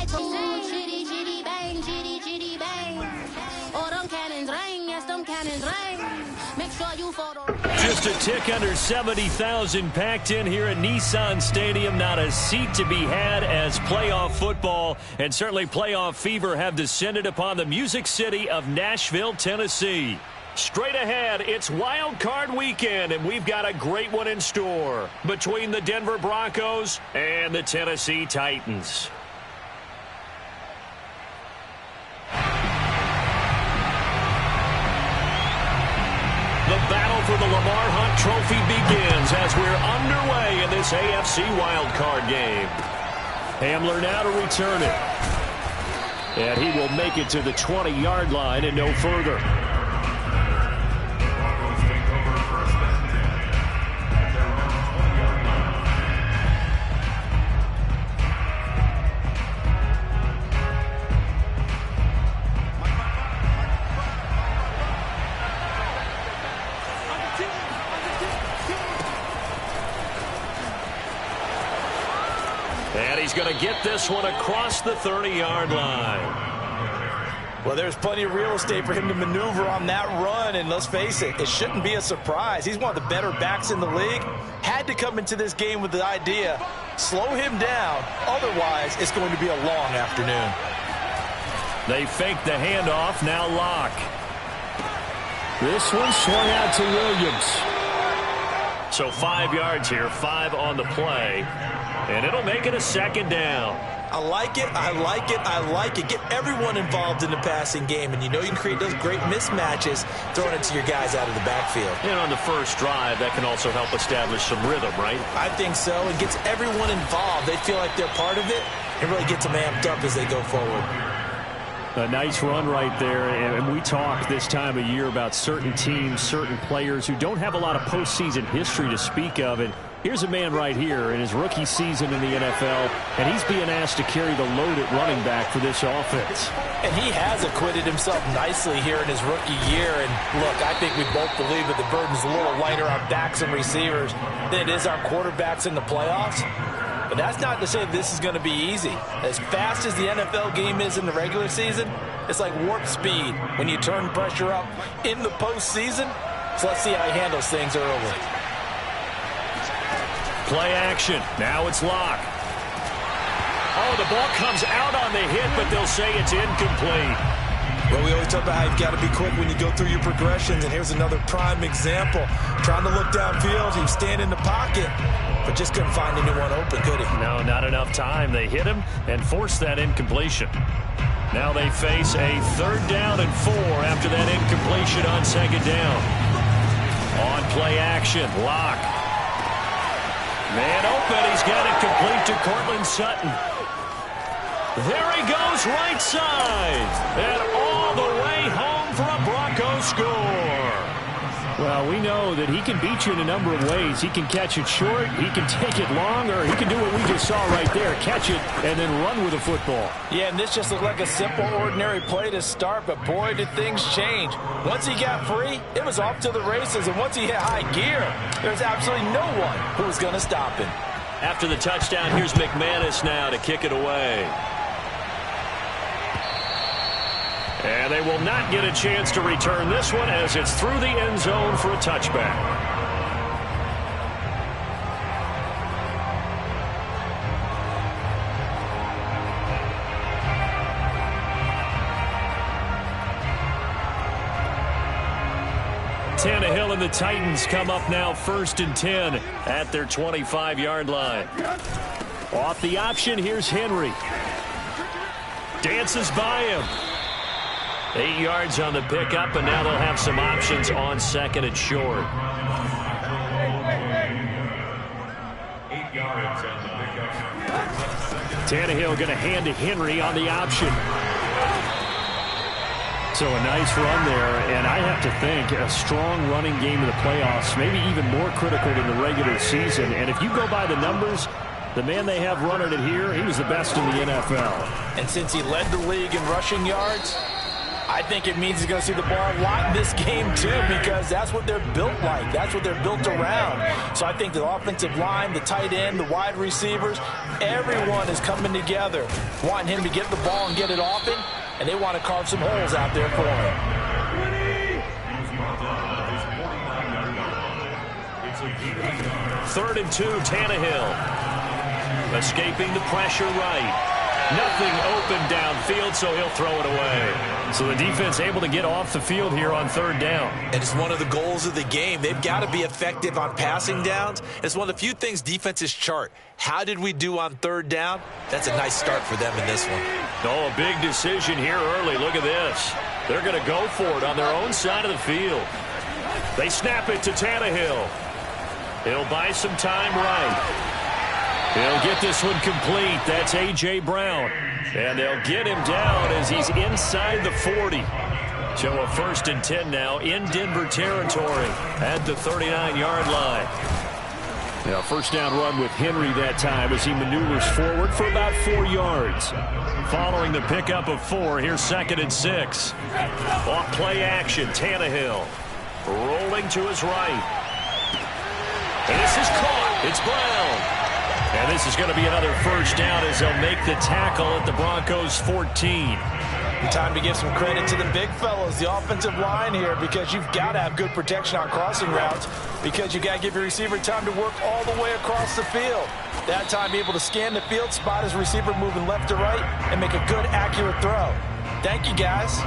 Shitty, shitty, bang, shitty, shitty, bang. Oh, them cannons ring, yes, them cannons ring. Make sure you photo. Just a tick under 70,000 packed in here at Nissan Stadium. Not a seat to be had as playoff football and certainly playoff fever have descended upon the Music City of Nashville, Tennessee. Straight ahead, it's Wild Card Weekend, and we've got a great one in store between the Denver Broncos and the Tennessee Titans. The battle for the Lamar Hunt Trophy begins as we're underway in this AFC wildcard game. Hamler now to return it. And he will make it to the 20-yard line and no further. And he's going to get this one across the 30-yard line. Well, there's plenty of real estate for him to maneuver on that run, and let's face it, it shouldn't be a surprise. He's one of the better backs in the league. Had to come into this game with the idea, slow him down, otherwise it's going to be a long afternoon. They fake the handoff, now Locke. This one swung out to Williams. So 5 yards here, 5 on the play. And it'll make it a second down. I like it, I like it, I like it. Get everyone involved in the passing game, and you know you can create those great mismatches throwing it to your guys out of the backfield. And on the first drive, that can also help establish some rhythm, right? I think so. It gets everyone involved. They feel like they're part of it, and really gets them amped up as they go forward. A nice run right there, and we talk this time of year about certain teams, certain players who don't have a lot of postseason history to speak of, and here's a man right here in his rookie season in the NFL, and he's being asked to carry the load at running back for this offense. And he has acquitted himself nicely here in his rookie year, and look, I think we both believe that the burden's a little lighter on backs and receivers than it is on quarterbacks in the playoffs. But that's not to say this is going to be easy. As fast as the NFL game is in the regular season, it's like warp speed when you turn pressure up in the postseason. So let's see how he handles things early. Play action. Now it's Locke. Oh, the ball comes out on the hit, but they'll say it's incomplete. Well, we always talk about how you've got to be quick when you go through your progressions, and here's another prime example. Trying to look downfield, he was standing in the pocket, but just couldn't find anyone open, could he? No, not enough time. They hit him and forced that incompletion. Now they face a 3rd down and 4 after that incompletion on 2nd down. On play action, Locke. Man open, he's got it complete to Cortland Sutton. There he goes, right side. And all the way home for a Bronco score. Well, we know that he can beat you in a number of ways. He can catch it short, he can take it long, or he can do what we just saw right there, catch it and then run with the football. Yeah, and this just looked like a simple, ordinary play to start, but boy, did things change. Once he got free, it was off to the races, and once he hit high gear, there's absolutely no one who was going to stop him. After the touchdown, here's McManus now to kick it away. And they will not get a chance to return this one as it's through the end zone for a touchback. Tannehill and the Titans come up now 1st and 10 at their 25-yard line. Off the option, here's Henry. Dances by him. 8 yards on the pickup, and now they'll have some options on 2nd and short. 8 yards on the pickup. Tannehill going to hand to Henry on the option. So a nice run there, and I have to think a strong running game in the playoffs, maybe even more critical than the regular season. And if you go by the numbers, the man they have running it here, he was the best in the NFL. And since he led the league in rushing yards, I think it means he's going to see the ball a lot in this game, too, because that's what they're built like. That's what they're built around. So I think the offensive line, the tight end, the wide receivers, everyone is coming together, wanting him to get the ball and get it often, and they want to carve some holes out there for him. Third and 2, Tannehill. Escaping the pressure right. Nothing open downfield, so he'll throw it away. So the defense able to get off the field here on third down. And it's one of the goals of the game. They've got to be effective on passing downs. It's one of the few things defenses chart. How did we do on third down? That's a nice start for them in this one. Oh, a big decision here early. Look at this. They're going to go for it on their own side of the field. They snap it to Tannehill. He'll buy some time right. He'll get this one complete. That's A.J. Brown. And they'll get him down as he's inside the 40. So a 1st and 10 now in Denver territory at the 39-yard line. Now, first down run with Henry that time as he maneuvers forward for about 4 yards. Following the pickup of 4, here's 2nd and 6. Off play action, Tannehill rolling to his right. And this is caught. It's Brown. And this is going to be another first down as they'll make the tackle at the Broncos' 14. Time to give some credit to the big fellas, the offensive line here, because you've got to have good protection on crossing routes because you got to give your receiver time to work all the way across the field. That time able to scan the field, spot his receiver moving left to right, and make a good, accurate throw. Thank you, guys.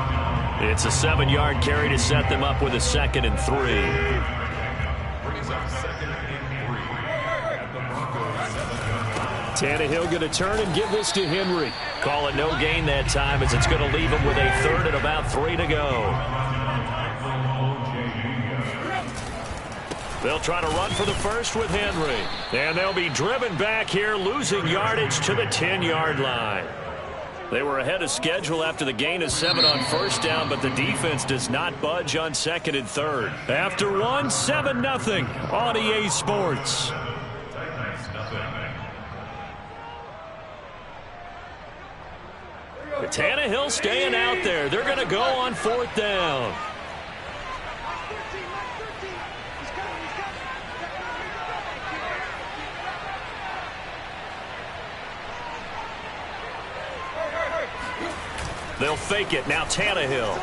It's a 7-yard carry to set them up with a 2nd and 3. Brings up 2nd and 3. Tannehill going to turn and give this to Henry. Call it no gain that time as it's going to leave him with a 3rd and about 3 to go. They'll try to run for the first with Henry. And they'll be driven back here, losing yardage to the 10-yard line. They were ahead of schedule after the gain of 7 on first down, but the defense does not budge on 2nd and 3rd. After 1, 7-0 on EA Sports. Tannehill staying out there. They're going to go on 4th down. They'll fake it. Now Tannehill.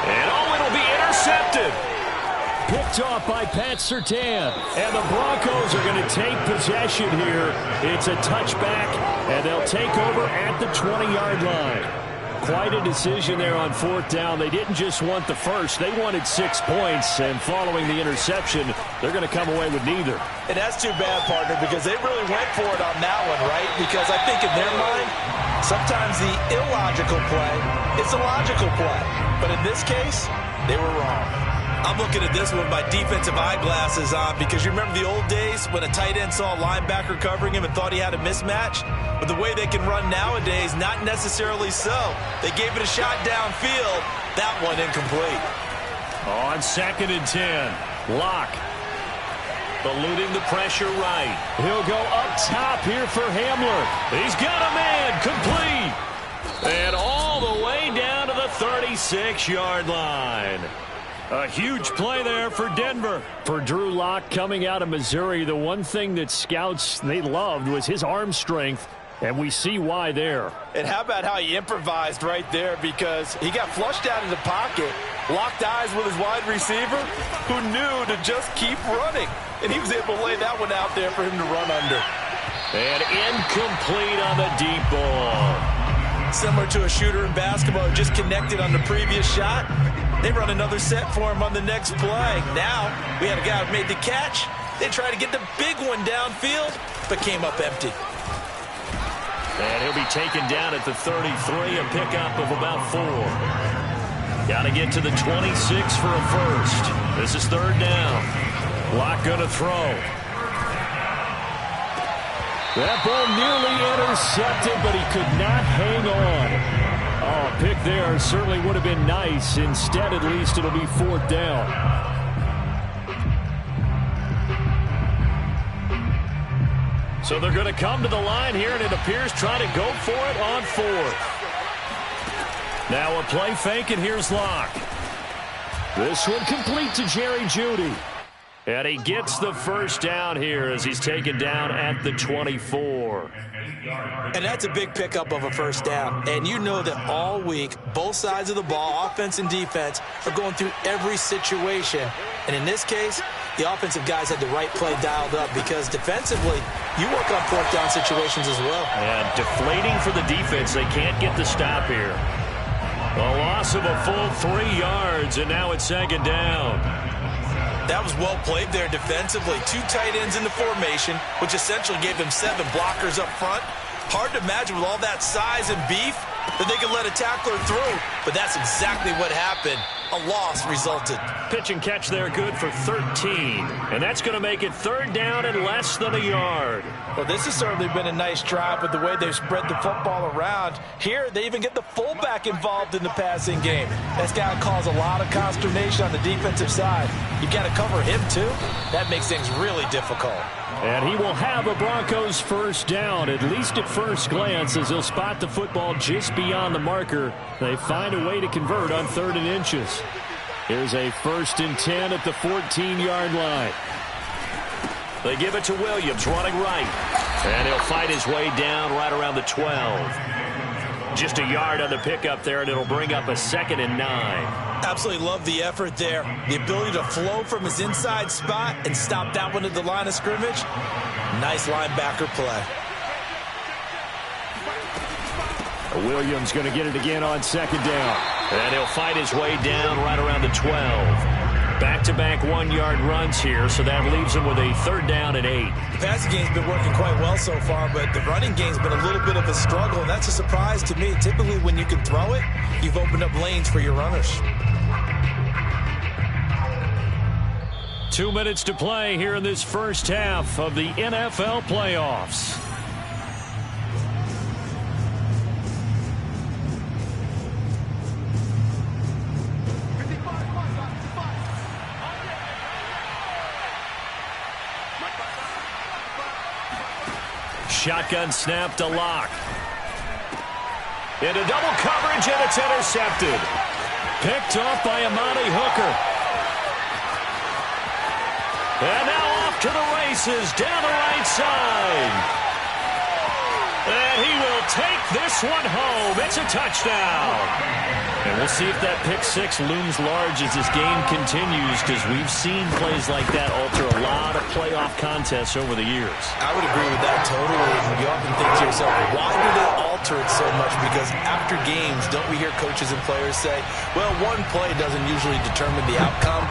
And oh, it'll be intercepted. Picked off by Pat Surtain. And the Broncos are going to take possession here. It's a touchback, and they'll take over at the 20-yard line. Quite a decision there on 4th down. They didn't just want the first. They wanted 6 points, and following the interception, they're going to come away with neither. And that's too bad, partner, because they really went for it on that one, right? Because I think in their mind, sometimes the illogical play is a logical play. But in this case, they were wrong. I'm looking at this one with my defensive eyeglasses on because you remember the old days when a tight end saw a linebacker covering him and thought he had a mismatch? But the way they can run nowadays, not necessarily so. They gave it a shot downfield. That one incomplete. On 2nd and 10, Locke eluding the pressure right. He'll go up top here for Hamler. He's got a man, complete. And all the way down to the 36-yard line. A huge play there for Denver. For Drew Lock coming out of Missouri, the one thing that scouts they loved was his arm strength, and we see why there. And how about how he improvised right there, because he got flushed out of the pocket, locked eyes with his wide receiver, who knew to just keep running. And he was able to lay that one out there for him to run under. And incomplete on the deep ball. Similar to a shooter in basketball who just connected on the previous shot. They run another set for him on the next play. Now, we had a guy who made the catch. They tried to get the big one downfield, but came up empty. And he'll be taken down at the 33, a pickup of about 4. Got to get to the 26 for a first. This is 3rd down. Lock going to throw. That ball nearly intercepted, but he could not hang on. Oh, a pick there certainly would have been nice. Instead, at least, it'll be 4th down. So they're going to come to the line here, and it appears trying to go for it on 4th. Now a play fake, and here's Locke. This one complete to Jerry Jeudy. And he gets the first down here as he's taken down at the 24. And that's a big pickup of a first down. And you know that all week, both sides of the ball, offense and defense, are going through every situation. And in this case, the offensive guys had the right play dialed up because defensively, you work on fourth down situations as well. And deflating for the defense. They can't get the stop here. A loss of a full 3 yards, and now it's second down. That was well played there defensively. 2 tight ends in the formation, which essentially gave them 7 blockers up front. Hard to imagine with all that size and beef that they could let a tackler through. But that's exactly what happened. A loss resulted. Pitch and catch there good for 13. And that's going to make it third down and less than a yard. Well, this has certainly been a nice drive with the way they've spread the football around. Here, they even get the fullback involved in the passing game. That's got to cause a lot of consternation on the defensive side. You've got to cover him, too. That makes things really difficult. And he will have a Broncos first down, at least at first glance, as he'll spot the football just beyond the marker. They find a way to convert on 3rd and inches. Here's a 1st and 10 at the 14-yard line. They give it to Williams, running right. And he'll fight his way down right around the 12. Just a yard on the pickup there, and it'll bring up a 2nd and 9. Absolutely love the effort there. The ability to flow from his inside spot and stop that one at the line of scrimmage. Nice linebacker play. Williams going to get it again on 2nd down. And he'll fight his way down right around the 12. Back-to-back 1-yard runs here, so that leaves him with a 3rd down and 8. The passing game's been working quite well so far, but the running game's been a little bit of a struggle, and that's a surprise to me. Typically, when you can throw it, you've opened up lanes for your runners. 2 minutes to play here in this first half of the NFL playoffs. Shotgun snap to Locke. Into double coverage, and it's intercepted. Picked off by Amani Hooker. And now off to the races down the right side. And he will take this one home. It's a touchdown. And we'll see if that pick 6 looms large as this game continues, because we've seen plays like that alter a lot of playoff contests over the years. I would agree with that totally. You often think to yourself, why do they alter it so much? Because after games, don't we hear coaches and players say, well, one play doesn't usually determine the outcome?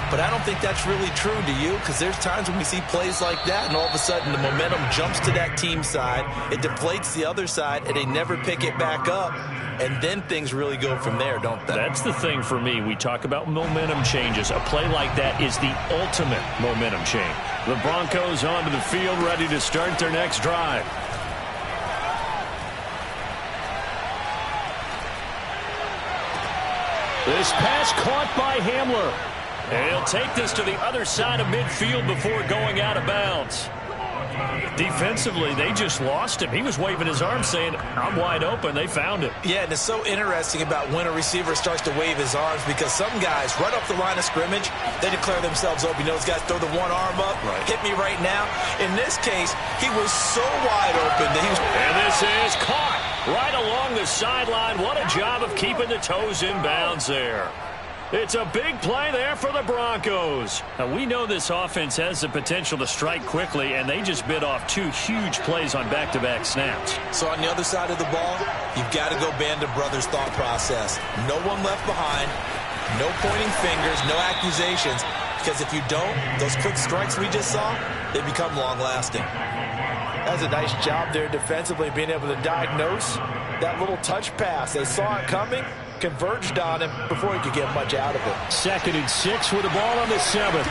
But I don't think that's really true, do you? Because there's times when we see plays like that, and all of a sudden the momentum jumps to that team side, it deflates the other side, and they never pick it back up. And then things really go from there, don't they? That's the thing for me. We talk about momentum changes. A play like that is the ultimate momentum change. The Broncos onto the field, ready to start their next drive. This pass caught by Hamler. And he'll take this to the other side of midfield before going out of bounds. Defensively, they just lost him. He was waving his arms saying, I'm wide open. They found him. Yeah, and it's so interesting about when a receiver starts to wave his arms, because some guys, right off the line of scrimmage, they declare themselves open. You know, those guys throw the one arm up, hit me right now. In this case, he was so wide open that he was... And this is caught right along the sideline. What a job of keeping the toes in bounds there. It's a big play there for the Broncos. Now, we know this offense has the potential to strike quickly, and they just bit off 2 huge plays on back-to-back snaps. So on the other side of the ball, you've got to go Band of Brothers thought process. No one left behind, no pointing fingers, no accusations, because if you don't, those quick strikes we just saw, they become long-lasting. That's a nice job there defensively, being able to diagnose that little touch pass. They saw it coming, converged on him before he could get much out of it. 2nd and 6 with the ball on the 7th.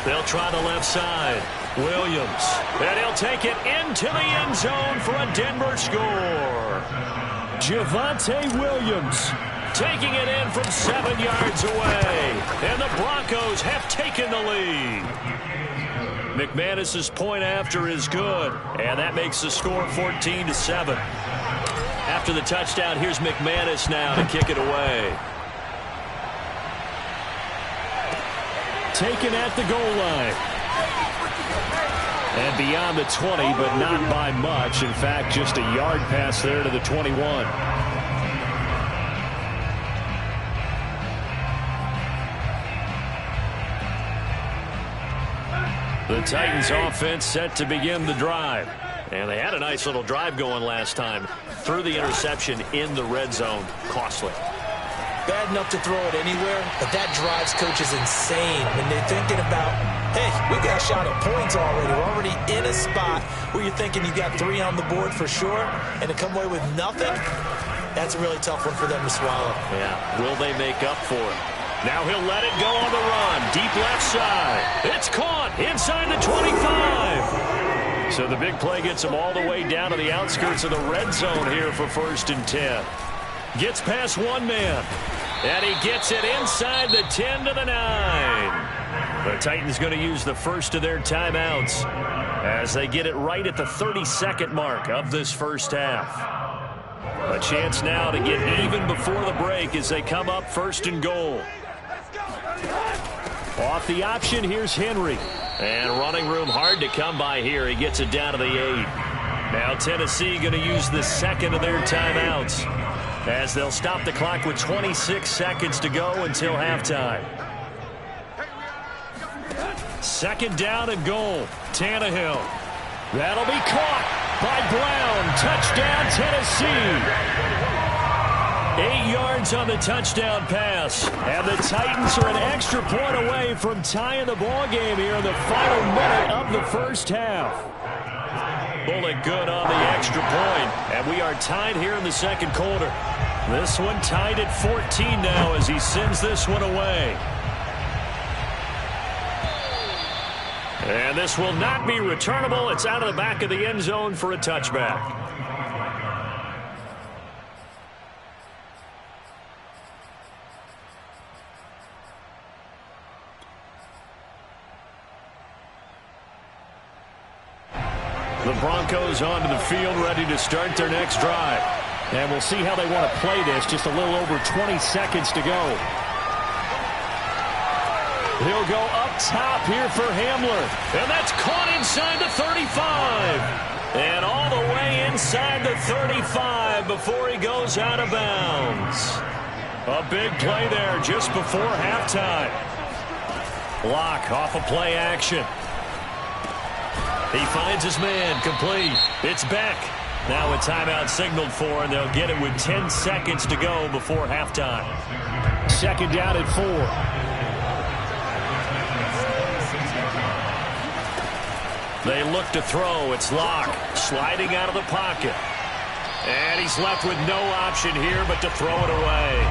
They'll try the left side. Williams. And he'll take it into the end zone for a Denver score. Javonte Williams taking it in from 7 yards away. And the Broncos have taken the lead. McManus's point after is good. And that makes the score 14-7. After the touchdown, here's McManus now to kick it away. Taken at the goal line. And beyond the 20, but not by much. In fact, just a yard pass there to the 21. The Titans offense set to begin the drive. And they had a nice little drive going last time. Threw the interception in the red zone. Costly. Bad enough to throw it anywhere, but that drives coaches insane when they're thinking about, hey, we got a shot at points already. We're already in a spot where you're thinking you got 3 on the board for sure, and to come away with nothing, that's a really tough one for them to swallow. Yeah, will they make up for it? Now he'll let it go on the run. Deep left side. It's caught inside the 25. So the big play gets him all the way down to the outskirts of the red zone here for 1st and 10. Gets past one man. And he gets it inside the 10 to the 9. The Titans going to use the first of their timeouts as they get it right at the 32nd mark of this first half. A chance now to get even before the break as they come up 1st and goal. Off the option, here's Henry. And running room hard to come by here. He gets it down to the 8. Now Tennessee going to use the second of their timeouts as they'll stop the clock with 26 seconds to go until halftime. 2nd down and goal. Tannehill. That'll be caught by Brown. Touchdown, Tennessee. 8 yards on the touchdown pass. And the Titans are an extra point away from tying the ball game here in the final minute of the first half. Bullet good on the extra point. And we are tied here in the second quarter. This one tied at 14 now as he sends this one away. And this will not be returnable. It's out of the back of the end zone for a touchback. The Broncos onto the field, ready to start their next drive. And we'll see how they want to play this. Just a little over 20 seconds to go. He'll go up top here for Hamler. And that's caught inside the 35. And all the way inside the 35 before he goes out of bounds. A big play there just before halftime. Block off of play action. He finds his man, complete. It's Beck. Now a timeout signaled for, and they'll get it with 10 seconds to go before halftime. 2nd down and 4. They look to throw. It's Locke sliding out of the pocket. And he's left with no option here but to throw it away.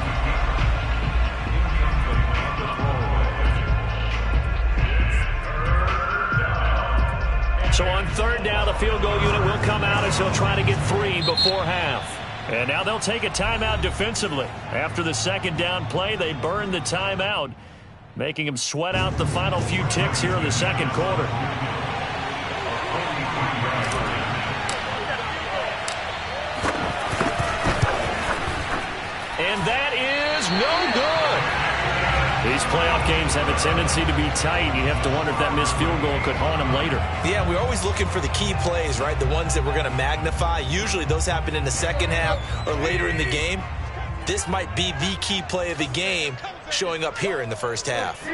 So on 3rd down, the field goal unit will come out as he'll try to get 3 before half. And now they'll take a timeout defensively. After the 2nd down play, they burn the timeout, making him sweat out the final few ticks here in the second quarter. And that is no good. These playoff games have a tendency to be tight. You have to wonder if that missed field goal could haunt them later. Yeah, we're always looking for the key plays, right? The ones that we're going to magnify. Usually those happen in the second half or later in the game. This might be the key play of the game showing up here in the first half.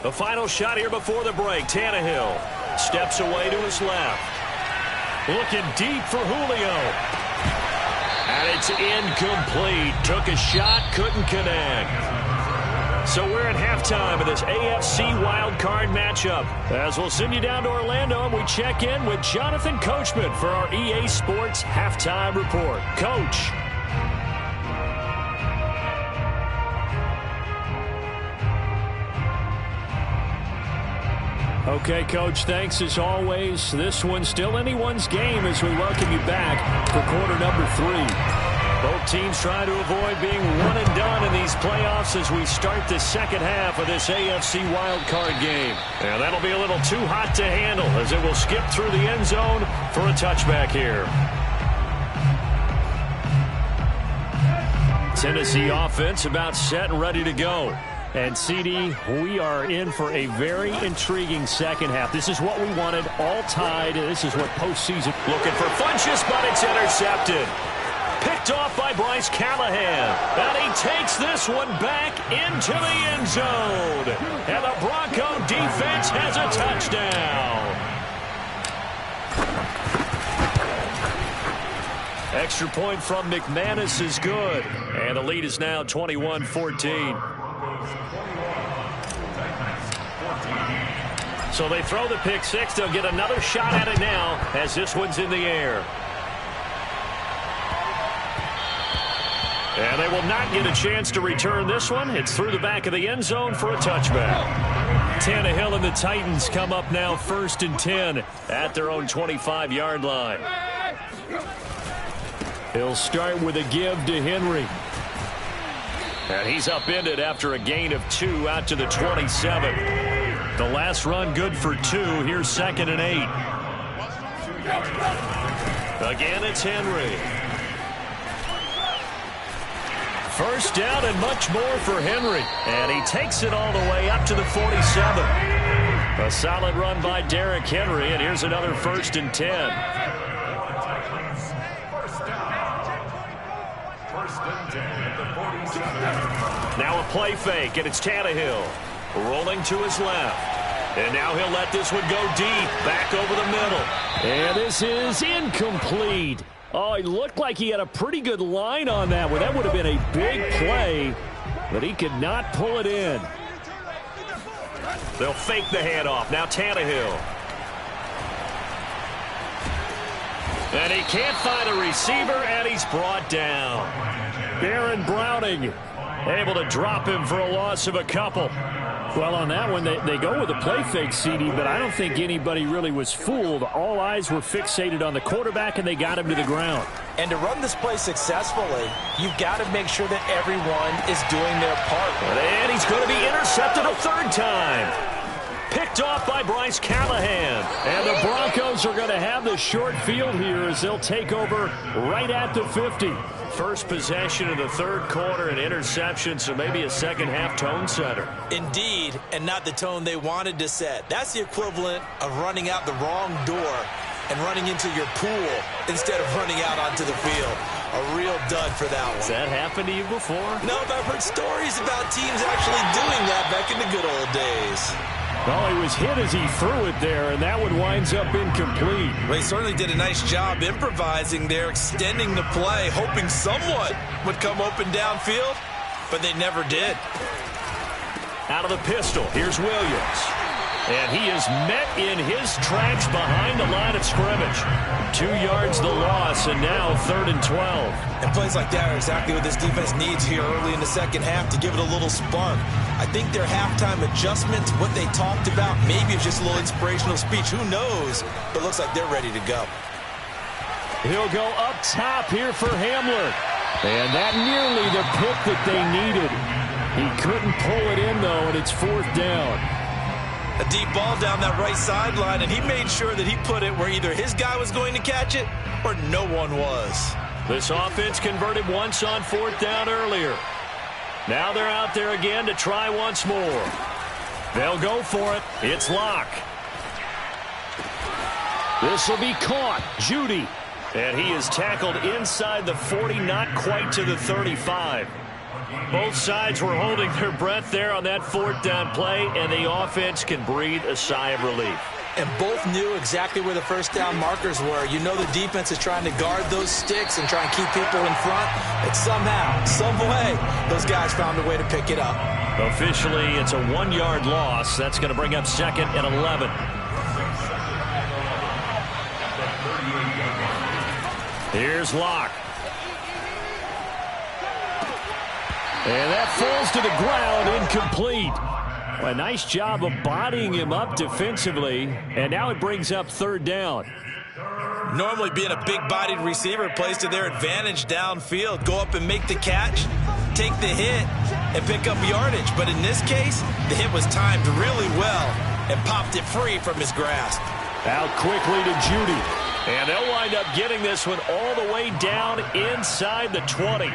The final shot here before the break. Tannehill steps away to his left. Looking deep for Julio. And it's incomplete. Took a shot, couldn't connect. So we're at halftime of this AFC wildcard matchup. As we'll send you down to Orlando and we check in with Jonathan Coachman for our EA Sports Halftime Report. Coach. Okay, Coach, thanks as always. This one's still anyone's game as we welcome you back for quarter number 3. Both teams trying to avoid being one and done in these playoffs as we start the second half of this AFC wildcard game. And that'll be a little too hot to handle as it will skip through the end zone for a touchback here. Tennessee offense about set and ready to go. And, CD, we are in for a very intriguing second half. This is what we wanted, all tied. This is what postseason. Looking for Funchess, but it's intercepted. Picked off by Bryce Callahan. And he takes this one back into the end zone. And the Bronco defense has a touchdown. Extra point from McManus is good. And the lead is now 21-14. So they throw the pick six. They'll get another shot at it now as this one's in the air. And they will not get a chance to return this one. It's through the back of the end zone for a touchback. Tannehill and the Titans come up now 1st and 10 at their own 25-yard line. He'll start with a give to Henry. And he's upended after a gain of 2 out to the 27. The last run good for 2. Here's 2nd and 8. Again, it's Henry. First down and much more for Henry. And he takes it all the way up to the 47. A solid run by Derrick Henry. And here's another 1st and 10. Now a play fake, and it's Tannehill. Rolling to his left. And now he'll let this one go deep. Back over the middle. And this is incomplete. Oh, it looked like he had a pretty good line on that one. That would have been a big play, but he could not pull it in. They'll fake the handoff. Now Tannehill. And he can't find a receiver, and he's brought down. Baron Browning able to drop him for a loss of a couple. Well, on that one, they go with a play fake, CD, but I don't think anybody really was fooled. All eyes were fixated on the quarterback, and they got him to the ground. And to run this play successfully, you've got to make sure that everyone is doing their part. And he's going to be intercepted a 3rd time. Picked off by Bryce Callahan. And the Broncos are going to have the short field here as they'll take over right at the 50. First possession of the 3rd quarter, an interception, so maybe a second-half tone setter. Indeed, and not the tone they wanted to set. That's the equivalent of running out the wrong door and running into your pool instead of running out onto the field. A real dud for that one. Has that happened to you before? No, but I've heard stories about teams actually doing that back in the good old days. Well, he was hit as he threw it there, and that one winds up incomplete. Well, he certainly did a nice job improvising there, extending the play, hoping someone would come open downfield, but they never did. Out of the pistol, here's Williams. And he is met in his tracks behind the line of scrimmage. 2 yards the loss, and now 3rd and 12. And plays like that are exactly what this defense needs here early in the second half to give it a little spark. I think their halftime adjustments, what they talked about, maybe it's just a little inspirational speech. Who knows? But it looks like they're ready to go. He'll go up top here for Hamler. And that nearly the pick that they needed. He couldn't pull it in, though, and it's 4th down. A deep ball down that right sideline, and he made sure that he put it where either his guy was going to catch it or no one was. This offense converted once on 4th down earlier. Now they're out there again to try once more. They'll go for it. It's Locke. This will be caught. Judy. And he is tackled inside the 40, not quite to the 35. Both sides were holding their breath there on that 4th down play, and the offense can breathe a sigh of relief. And both knew exactly where the 1st down markers were. You know the defense is trying to guard those sticks and try and keep people in front. But somehow, some way, those guys found a way to pick it up. Officially, it's a 1-yard loss. That's going to bring up 2nd and 11. Here's Locke. And that falls to the ground, incomplete. A nice job of bodying him up defensively, and now it brings up 3rd down. Normally being a big-bodied receiver plays to their advantage downfield. Go up and make the catch, take the hit, and pick up yardage. But in this case, the hit was timed really well and popped it free from his grasp. Out quickly to Judy. And they'll wind up getting this one all the way down inside the 20.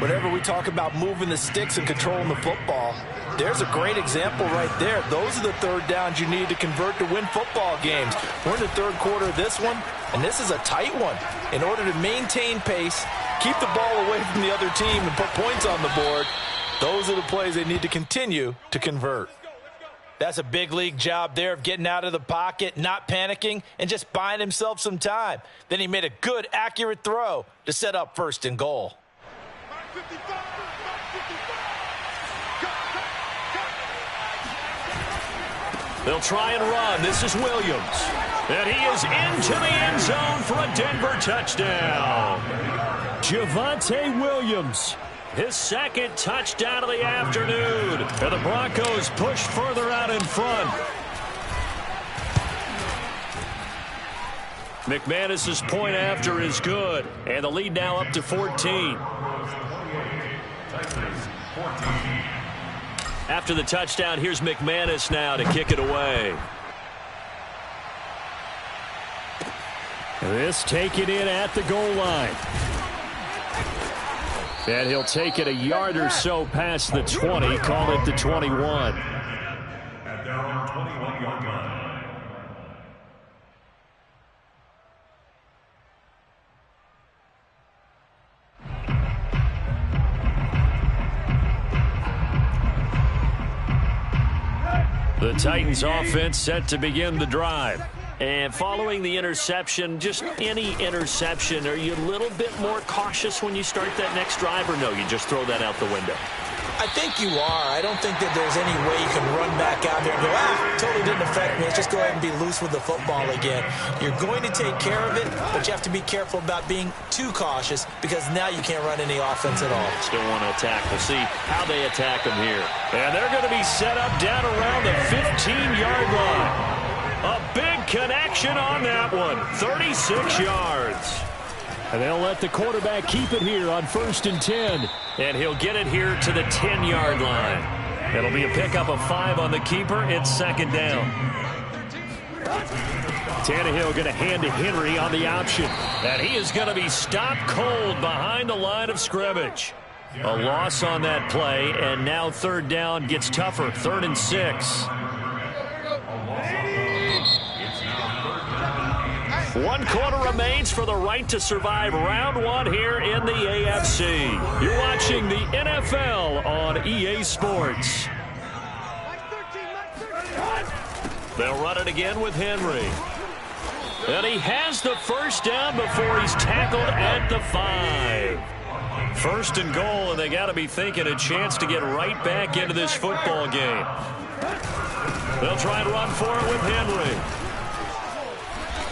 Whenever we talk about moving the sticks and controlling the football, there's a great example right there. Those are the third downs you need to convert to win football games. We're in the third quarter of this one, and this is a tight one. In order to maintain pace, keep the ball away from the other team, and put points on the board, those are the plays they need to continue to convert. That's a big league job there of getting out of the pocket, not panicking, and just buying himself some time. Then he made a good, accurate throw to set up 1st and goal. They'll try and run. This is Williams. And he is into the end zone for a Denver touchdown. Javonte Williams, his 2nd touchdown of the afternoon. And the Broncos push further out in front. McManus's point after is good. And the lead now up to 14. After the touchdown, here's McManus now to kick it away. This taken in at the goal line. And he'll take it a yard or so past the 20, call it the 21. At down 21-yard line. The Titans offense set to begin the drive. And following the interception, just any interception, are you a little bit more cautious when you start that next drive, or no, you just throw that out the window? I think you are. I don't think that there's any way you can run back out there and go, totally didn't affect me. Let's just go ahead and be loose with the football again. You're going to take care of it, but you have to be careful about being too cautious because now you can't run any offense at all. Still want to attack. We'll see how they attack them here. And they're going to be set up down around the 15-yard line. A big connection on that one. 36 yards. And they'll let the quarterback keep it here on 1st and 10. And he'll get it here to the 10-yard line. It'll be a pickup of 5 on the keeper. It's 2nd down. Tannehill going to hand to Henry on the option. And he is going to be stopped cold behind the line of scrimmage. A loss on that play, and now 3rd down gets tougher. 3rd and 6. 1 quarter remains for the right to survive round 1 here in the AFC. You're watching the NFL on EA Sports. They'll run it again with Henry. And he has the 1st down before he's tackled at the 5. 1st and goal, and they got to be thinking a chance to get right back into this football game. They'll try and run for it with Henry.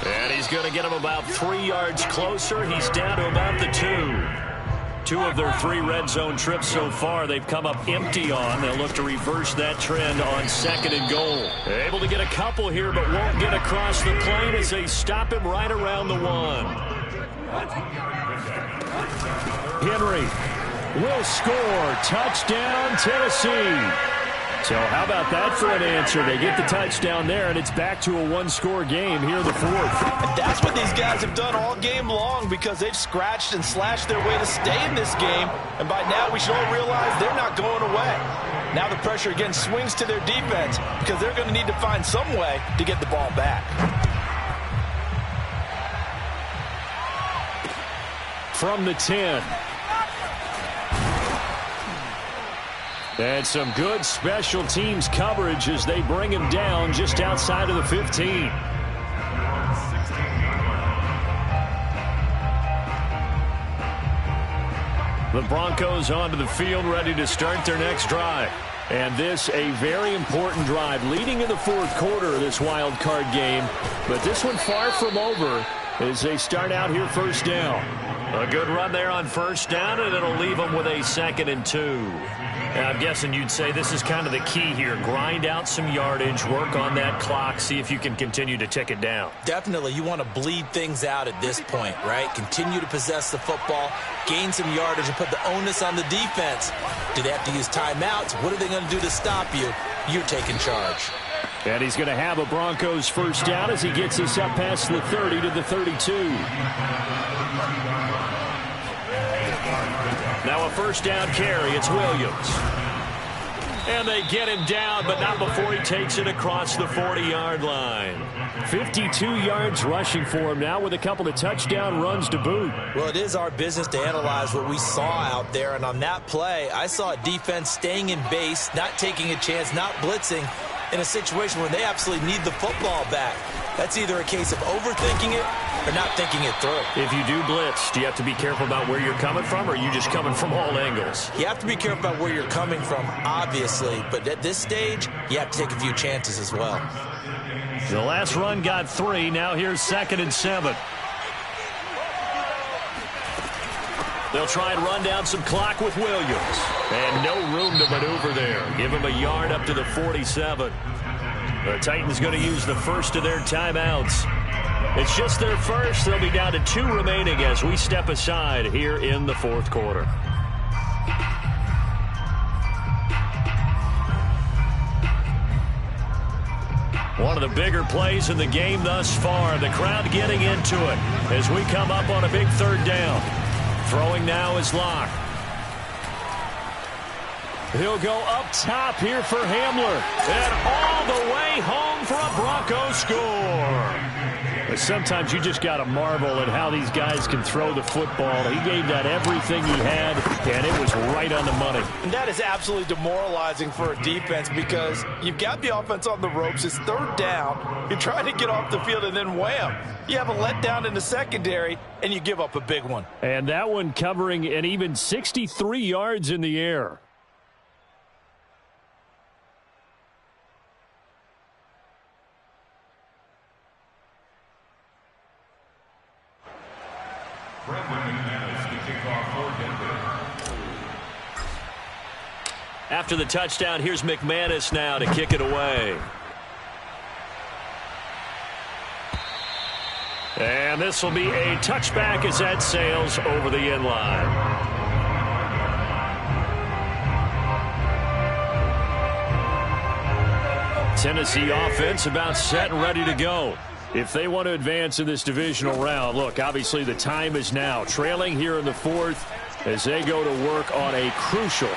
And he's going to get him about 3 yards closer. He's down to about the 2. 2 of their 3 red zone trips so far they've come up empty on. They'll look to reverse that trend on 2nd and goal. Able to get a couple here, but won't get across the plane as they stop him right around the 1. Henry will score. Touchdown, Tennessee. So how about that for an answer? They get the touchdown there, and it's back to a 1-score game here in the 4th. And that's what these guys have done all game long because they've scratched and slashed their way to stay in this game. And by now, we should all realize they're not going away. Now the pressure again swings to their defense because they're going to need to find some way to get the ball back. From the 10. And some good special teams coverage as they bring him down just outside of the 15. The Broncos onto the field, ready to start their next drive. And this a very important drive leading in the 4th quarter of this wild card game. But this one far from over as they start out here 1st down. A good run there on first down, and it'll leave them with a 2nd and 2. Now, I'm guessing you'd say this is kind of the key here. Grind out some yardage, work on that clock, see if you can continue to tick it down. Definitely. You want to bleed things out at this point, right? Continue to possess the football, gain some yardage, and put the onus on the defense. Do they have to use timeouts? What are they going to do to stop you? You're taking charge. And he's going to have a Broncos first down as he gets us up past the 30 to the 32. Now a first down carry. It's Williams. And they get him down, but not before he takes it across the 40-yard line. 52 yards rushing for him now with a couple of touchdown runs to boot. Well, it is our business to analyze what we saw out there. And on that play, I saw a defense staying in base, not taking a chance, not blitzing in a situation where they absolutely need the football back. That's either a case of overthinking it or not thinking it through. If you do blitz, do you have to be careful about where you're coming from, or are you just coming from all angles? You have to be careful about where you're coming from, obviously. But at this stage, you have to take a few chances as well. The last run got 3. Now here's 2nd and 7. They'll try and run down some clock with Williams. And no room to maneuver there. Give him a yard up to the 47. The Titans going to use the first of their timeouts. It's just their first. They'll be down to 2 remaining as we step aside here in the 4th quarter. One of the bigger plays in the game thus far. The crowd getting into it as we come up on a big 3rd down. Throwing now is Locke. He'll go up top here for Hamler. And all the way home for a Bronco score. But sometimes you just got to marvel at how these guys can throw the football. He gave that everything he had, and it was right on the money. And that is absolutely demoralizing for a defense because you've got the offense on the ropes. It's 3rd down. You're trying to get off the field, and then wham. You have a letdown in the secondary, and you give up a big one. And that one covering an even 63 yards in the air. After the touchdown, here's McManus now to kick it away. And this will be a touchback as that sails over the end line. Tennessee offense about set and ready to go. If they want to advance in this divisional round, look, obviously the time is now. Trailing here in the 4th as they go to work on a crucial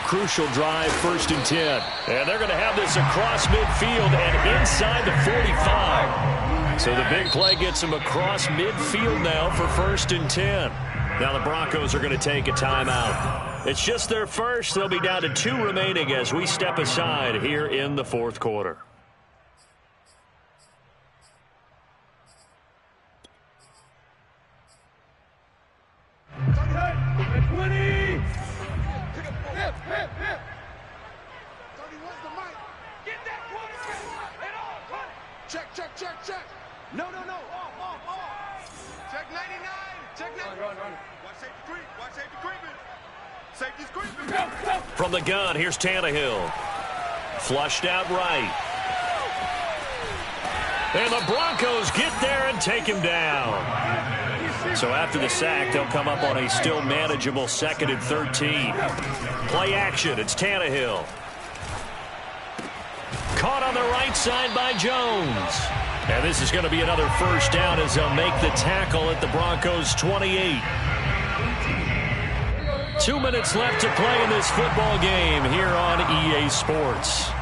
drive, 1st and 10. And they're going to have this across midfield and inside the 45. So the big play gets them across midfield now for 1st and 10. Now the Broncos are going to take a timeout. It's just their first. They'll be down to 2 remaining as we step aside here in the 4th quarter. Check. No. Off. Check 99. Check 99. Run. Watch safety creeping. Safety's creeping. From the gun, here's Tannehill. Flushed out right. And the Broncos get there and take him down. So after the sack, they'll come up on a still manageable 2nd and 13. Play action. It's Tannehill. Caught on the right side by Jones. And this is going to be another first down as they'll make the tackle at the Broncos' 28. 2 minutes left to play in this football game here on EA Sports.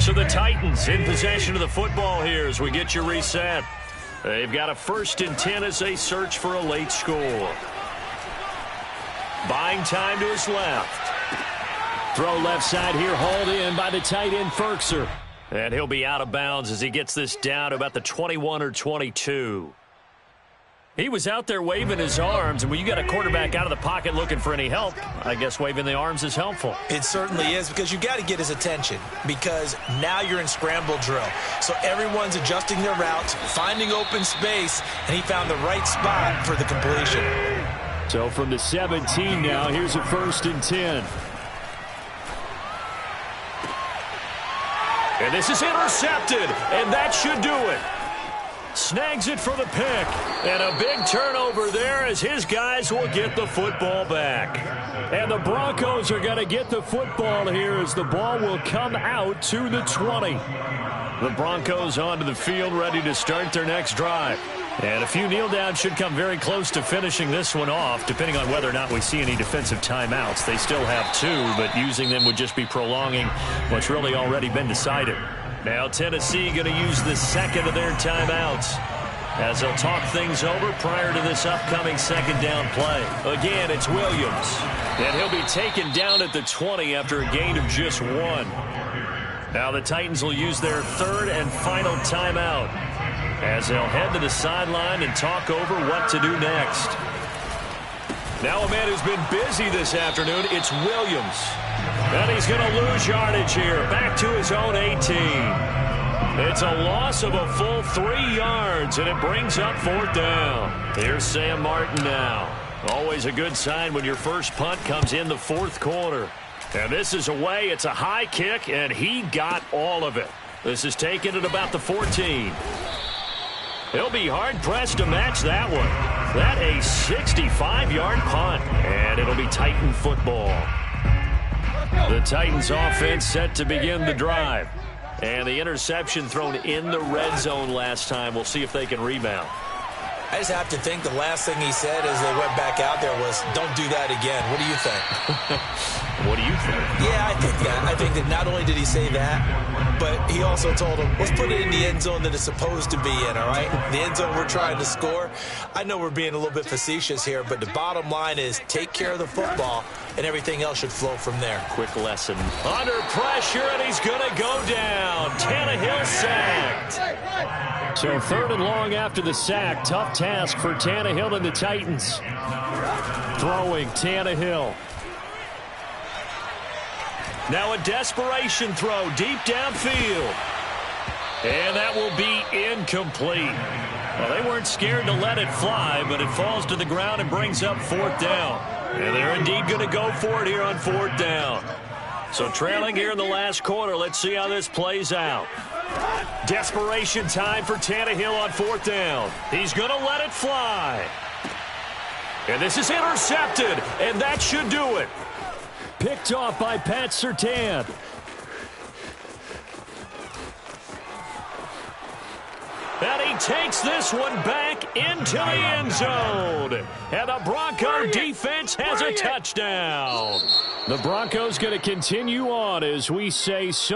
So the Titans in possession of the football here as we get you reset. They've got a 1st and 10 as they search for a late score. Buying time to his left. Throw left side here, hauled in by the tight end Ferkser. And he'll be out of bounds as he gets this down to about the 21 or 22. He was out there waving his arms, and when you got a quarterback out of the pocket looking for any help, I guess waving the arms is helpful. It certainly is, because you got to get his attention, because now you're in scramble drill. So everyone's adjusting their routes, finding open space, and he found the right spot for the completion. So from the 17 now, here's a 1st and 10. And this is intercepted, and that should do it. Snags it for the pick, and a big turnover there as his guys will get the football back. And the Broncos are going to get the football here as the ball will come out to the 20. The Broncos onto the field, ready to start their next drive. And a few kneel downs should come very close to finishing this one off, depending on whether or not we see any defensive timeouts. They still have 2, but using them would just be prolonging what's really already been decided. Now Tennessee going to use the second of their timeouts as they'll talk things over prior to this upcoming 2nd down play. Again, it's Williams, and he'll be taken down at the 20 after a gain of just 1. Now the Titans will use their 3rd and final timeout as they'll head to the sideline and talk over what to do next. Now a man who's been busy this afternoon, it's Williams. And he's going to lose yardage here, back to his own 18. It's a loss of a full 3 yards, and it brings up 4th down. Here's Sam Martin now. Always a good sign when your first punt comes in the 4th quarter. And this is away. It's a high kick, and he got all of it. This is taken at about the 14. He'll be hard-pressed to match that one. That a 65-yard punt, and it'll be Titan football. The Titans offense set to begin the drive. And the interception thrown in the red zone last time. We'll see if they can rebound. I just have to think the last thing he said as they went back out there was, don't do that again. What do you think? What do you think? Yeah, I think that. I think that not only did he say that, but he also told him, let's put it in the end zone that it's supposed to be in, all right? The end zone we're trying to score. I know we're being a little bit facetious here, but the bottom line is take care of the football, and everything else should flow from there. Quick lesson. Under pressure, and he's going to go down. Tannehill sacked. So 3rd and long after the sack. Tough task for Tannehill and the Titans. Throwing Tannehill. Now a desperation throw deep downfield. And that will be incomplete. Well, they weren't scared to let it fly, but it falls to the ground and brings up 4th down. And they're indeed going to go for it here on 4th down. So trailing here in the last quarter, let's see how this plays out. Desperation time for Tannehill on 4th down. He's going to let it fly. And this is intercepted, and that should do it. Picked off by Pat Surtain. And he takes this one back into the end zone. And the Bronco defense has a touchdown. The Broncos going to continue on as we say so.